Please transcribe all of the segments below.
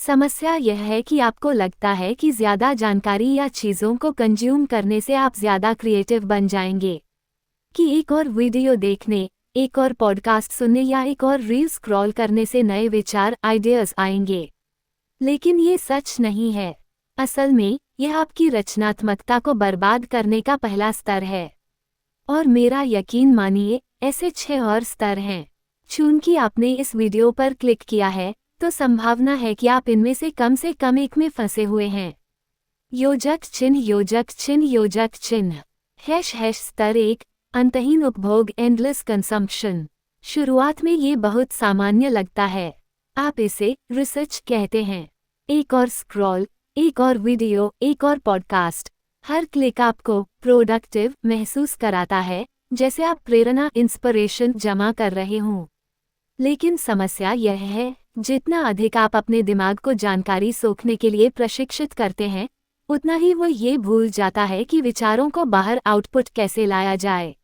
समस्या यह है कि आपको लगता है कि ज़्यादा जानकारी या चीज़ों को कंज्यूम करने से आप ज़्यादा क्रिएटिव बन जाएंगे, कि एक और वीडियो देखने, एक और पॉडकास्ट सुनने या एक और रील स्क्रॉल करने से नए विचार, आइडियाज़ आएंगे। लेकिन ये सच नहीं है। असल में यह आपकी रचनात्मकता को बर्बाद करने का पहला स्तर है। और मेरा यकीन मानिए, ऐसे 6 और स्तर हैं। चूंकि आपने इस वीडियो पर क्लिक किया है, तो संभावना है कि आप इनमें से कम एक में फंसे हुए हैं। योजक चिन्ह योजक चिन्ह योजक चिन्ह # स्तर 1 अंतहीन उपभोग, एंडलेस कंजम्पशन। शुरुआत में ये बहुत सामान्य लगता है। आप इसे रिसर्च कहते हैं। एक और स्क्रॉल, एक और वीडियो, एक और पॉडकास्ट। हर क्लिक आपको प्रोडक्टिव महसूस कराता है, जैसे आप प्रेरणा, इंस्पिरेशन जमा कर रहे हों। लेकिन समस्या यह है, जितना अधिक आप अपने दिमाग को जानकारी सोखने के लिए प्रशिक्षित करते हैं, उतना ही वो ये भूल जाता है कि विचारों को बाहर आउटपुट कैसे लाया जाए।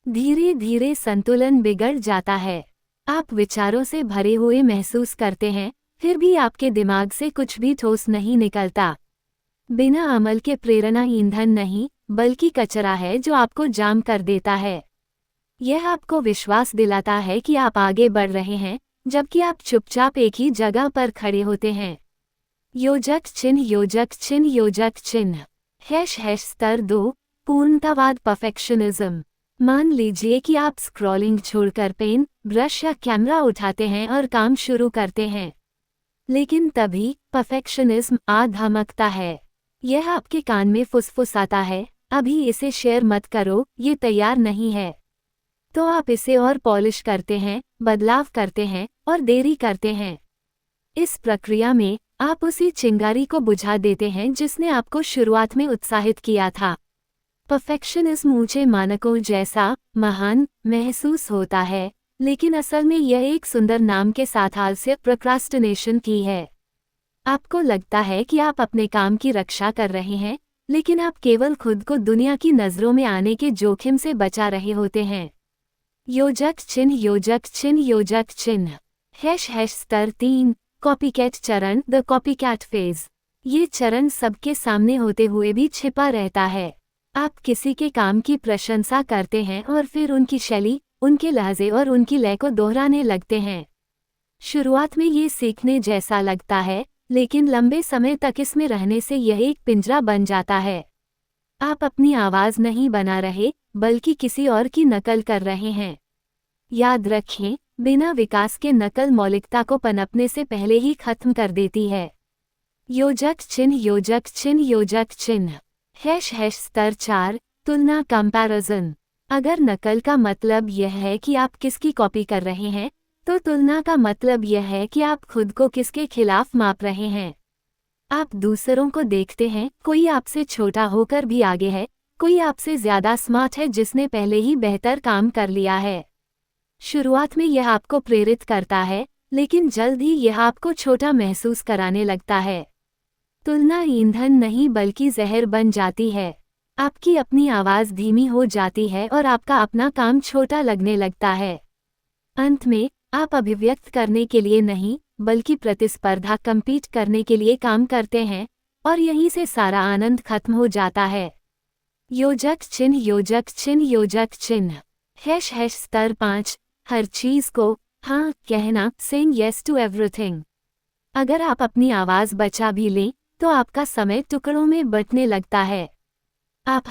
धीरे धीरे संतुलन बिगड़ जाता है। आप विचारों से भरे हुए महसूस करते हैं, फिर भी आपके दिमाग से कुछ भी ठोस नहीं निकलता। बिना अमल के प्रेरणा ईंधन नहीं, बल्कि कचरा है जो आपको जाम कर देता है। यह आपको विश्वास दिलाता है कि आप आगे बढ़ रहे हैं, जबकि आप चुपचाप एक ही जगह पर खड़े होते हैं। योजक चिन्ह योजक चिन्ह योजक चिन्ह # स्तर 2 पूर्णतावाद, परफेक्शनिज्म। मान लीजिए कि आप स्क्रॉलिंग छोड़कर पेन, ब्रश या कैमरा उठाते हैं और काम शुरू करते हैं। लेकिन तभी परफेक्शनिज्म आ धमकता है। यह आपके कान में फुसफुसाता है, अभी इसे शेयर मत करो, ये तैयार नहीं है। तो आप इसे और पॉलिश करते हैं, बदलाव करते हैं और देरी करते हैं। इस प्रक्रिया में आप उसी चिंगारी को बुझा देते हैं जिसने आपको शुरुआत में उत्साहित किया था। परफेक्शनिज्म ऊंचे मानकों जैसा महान महसूस होता है, लेकिन असल में यह एक सुंदर नाम के साथ आलस्य, प्रोक्रास्टिनेशन की है। आपको लगता है कि आप अपने काम की रक्षा कर रहे हैं, लेकिन आप केवल खुद को दुनिया की नज़रों में आने के जोखिम से बचा रहे होते हैं। योजक चिन्ह योजक चिन्ह योजक चिन्ह # स्तर 3 कॉपीकैट चरण, द कॉपीकैट फेज। ये चरण सबके सामने होते हुए भी छिपा रहता है। आप किसी के काम की प्रशंसा करते हैं और फिर उनकी शैली, उनके लहजे और उनकी लय को दोहराने लगते हैं। शुरुआत में ये सीखने जैसा लगता है, लेकिन लंबे समय तक इसमें रहने से यह एक पिंजरा बन जाता है। आप अपनी आवाज़ नहीं बना रहे, बल्कि किसी और की नकल कर रहे हैं। याद रखें, बिना विकास के नकल मौलिकता को पनपने से पहले ही खत्म कर देती है। योजक चिन्ह योजक चिन्ह योजक चिन्ह # स्तर 4 तुलना, कंपैरिजन। अगर नकल का मतलब यह है कि आप किसकी कॉपी कर रहे हैं, तो तुलना का मतलब यह है कि आप खुद को किसके खिलाफ माप रहे हैं। आप दूसरों को देखते हैं, कोई आपसे छोटा होकर भी आगे है, कोई आपसे ज़्यादा स्मार्ट है जिसने पहले ही बेहतर काम कर लिया है। शुरुआत में यह आपको प्रेरित करता है, लेकिन जल्द ही यह आपको छोटा महसूस कराने लगता है। तुलना ईंधन नहीं बल्कि जहर बन जाती है। आपकी अपनी आवाज़ धीमी हो जाती है और आपका अपना काम छोटा लगने लगता है। अंत में आप अभिव्यक्त करने के लिए नहीं, बल्कि प्रतिस्पर्धा, कम्पीट करने के लिए काम करते हैं, और यहीं से सारा आनंद खत्म हो जाता है। योजक चिन्ह योजक चिन्ह योजक चिन्ह # स्तर 5 हर चीज़ को हाँ कहना, सेइंग येस टू एवरीथिंग। अगर आप अपनी आवाज़ बचा भी लें, तो आपका समय टुकड़ों में बंटने लगता है। आप